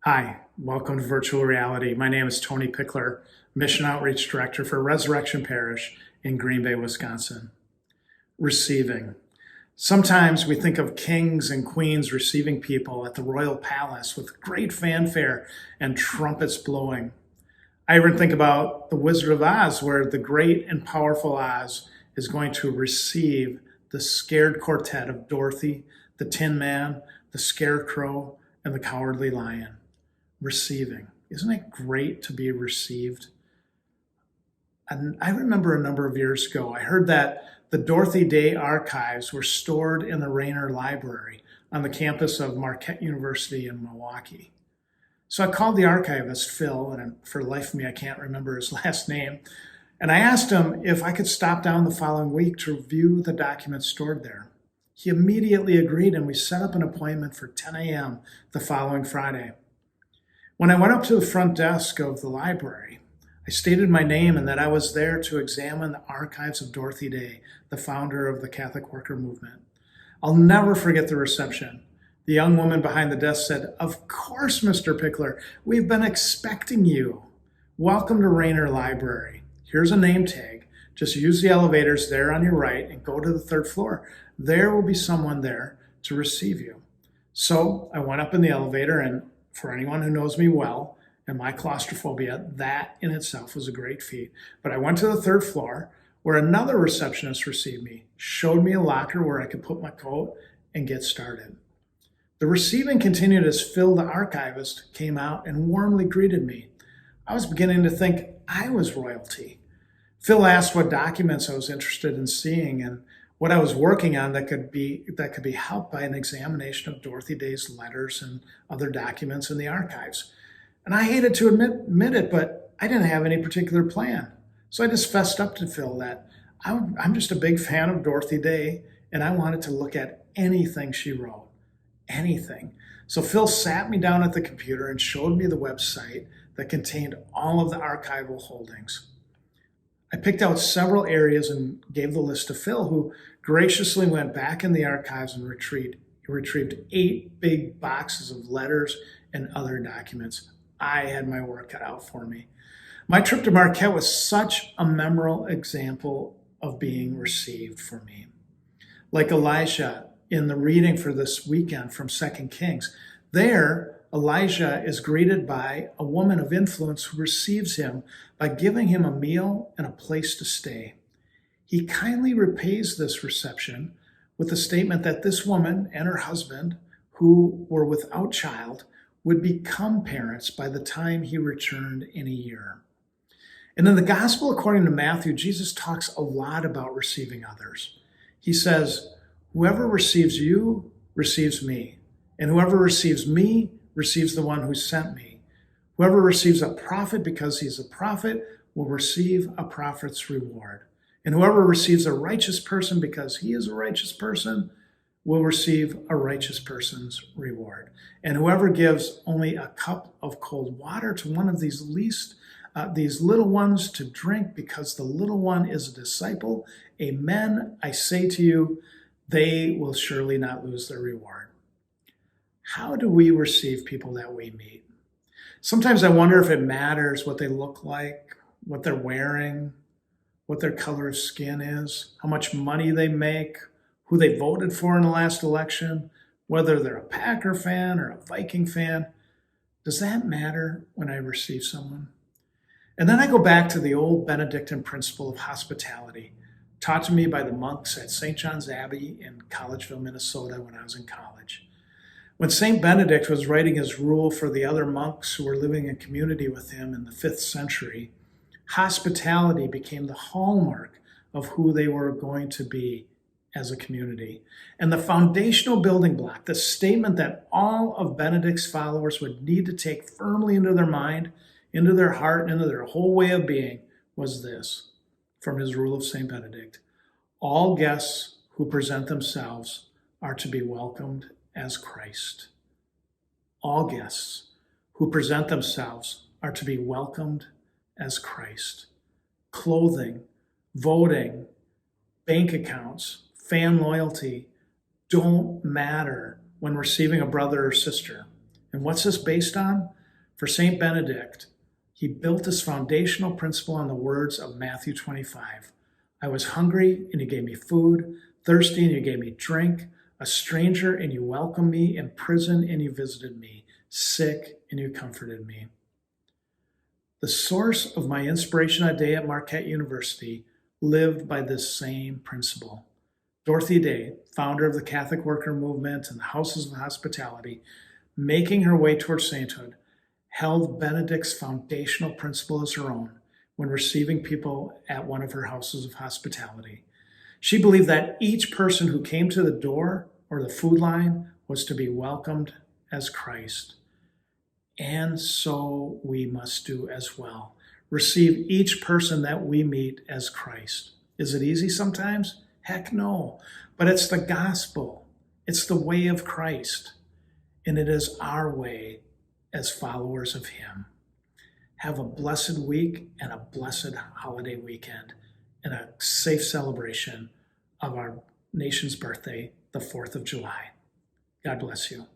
Hi, welcome to Virtual Reality. My name is Tony Pickler, Mission Outreach Director for Resurrection Parish in Green Bay, Wisconsin. Receiving. Sometimes we think of kings and queens receiving people at the royal palace with great fanfare and trumpets blowing. I even think about the Wizard of Oz, where the great and powerful Oz is going to receive the scared quartet of Dorothy, the Tin Man, the Scarecrow, and the Cowardly Lion. Receiving. Isn't it great to be received? And I remember a number of years ago, I heard that the Dorothy Day archives were stored in the Rayner Library on the campus of Marquette University in Milwaukee. So I called the archivist, Phil, and for the life of me, I can't remember his last name. And I asked him if I could stop down the following week to review the documents stored there. He immediately agreed, and we set up an appointment for 10 a.m. the following Friday. When I went up to the front desk of the library, I stated my name and that I was there to examine the archives of Dorothy Day, the founder of the Catholic Worker Movement. I'll never forget the reception. The young woman behind the desk said, "Of course, Mr. Pickler, we've been expecting you. Welcome to Rayner Library. Here's a name tag. Just use the elevators there on your right and go to the third floor. There will be someone there to receive you." So I went up in the elevator, and for anyone who knows me well and my claustrophobia, that in itself was a great feat. But I went to the third floor where another receptionist received me, showed me a locker where I could put my coat and get started. The receiving continued as Phil, the archivist, came out and warmly greeted me. I was beginning to think I was royalty. Phil asked what documents I was interested in seeing and what I was working on that could be helped by an examination of Dorothy Day's letters and other documents in the archives. And I hated to admit it, but I didn't have any particular plan. So I just fessed up to Phil that I'm just a big fan of Dorothy Day, and I wanted to look at anything she wrote, anything. So Phil sat me down at the computer and showed me the website that contained all of the archival holdings. I picked out several areas and gave the list to Phil, who graciously went back in the archives and retrieved 8 big boxes of letters and other documents. I had my work cut out for me. My trip to Marquette was such a memorable example of being received for me. Like Elijah in the reading for this weekend from 2 Kings, there Elijah is greeted by a woman of influence who receives him by giving him a meal and a place to stay. He kindly repays this reception with the statement that this woman and her husband, who were without child, would become parents by the time he returned in a year. And in the Gospel according to Matthew, Jesus talks a lot about receiving others. He says, "Whoever receives you receives me, and whoever receives me receives the one who sent me. Whoever receives a prophet because he's a prophet will receive a prophet's reward. And whoever receives a righteous person because he is a righteous person will receive a righteous person's reward. And whoever gives only a cup of cold water to one of these little ones to drink because the little one is a disciple, amen, I say to you, they will surely not lose their reward." How do we receive people that we meet? Sometimes I wonder if it matters what they look like, what they're wearing, what their color of skin is, how much money they make, who they voted for in the last election, whether they're a Packer fan or a Viking fan. Does that matter when I receive someone? And then I go back to the old Benedictine principle of hospitality, taught to me by the monks at St. John's Abbey in Collegeville, Minnesota when I was in college. When St. Benedict was writing his rule for the other monks who were living in community with him in the 5th century, hospitality became the hallmark of who they were going to be as a community. And the foundational building block, the statement that all of Benedict's followers would need to take firmly into their mind, into their heart, and into their whole way of being, was this, from his rule of St. Benedict: all guests who present themselves are to be welcomed as Christ. All guests who present themselves are to be welcomed as Christ. Clothing, voting, bank accounts, fan loyalty don't matter when receiving a brother or sister. And what's this based on? For St. Benedict, he built this foundational principle on the words of Matthew 25. I was hungry, and you gave me food, thirsty, and you gave me drink, a stranger, and you welcomed me, in prison, and you visited me, sick, and you comforted me. The source of my inspiration that day at Marquette University lived by this same principle. Dorothy Day, founder of the Catholic Worker Movement and the Houses of Hospitality, making her way towards sainthood, held Benedict's foundational principle as her own when receiving people at one of her houses of hospitality. She believed that each person who came to the door or the food line was to be welcomed as Christ. And so we must do as well. Receive each person that we meet as Christ. Is it easy sometimes? Heck no. But it's the gospel. It's the way of Christ. And it is our way as followers of him. Have a blessed week and a blessed holiday weekend and a safe celebration of our nation's birthday, the 4th of July. God bless you.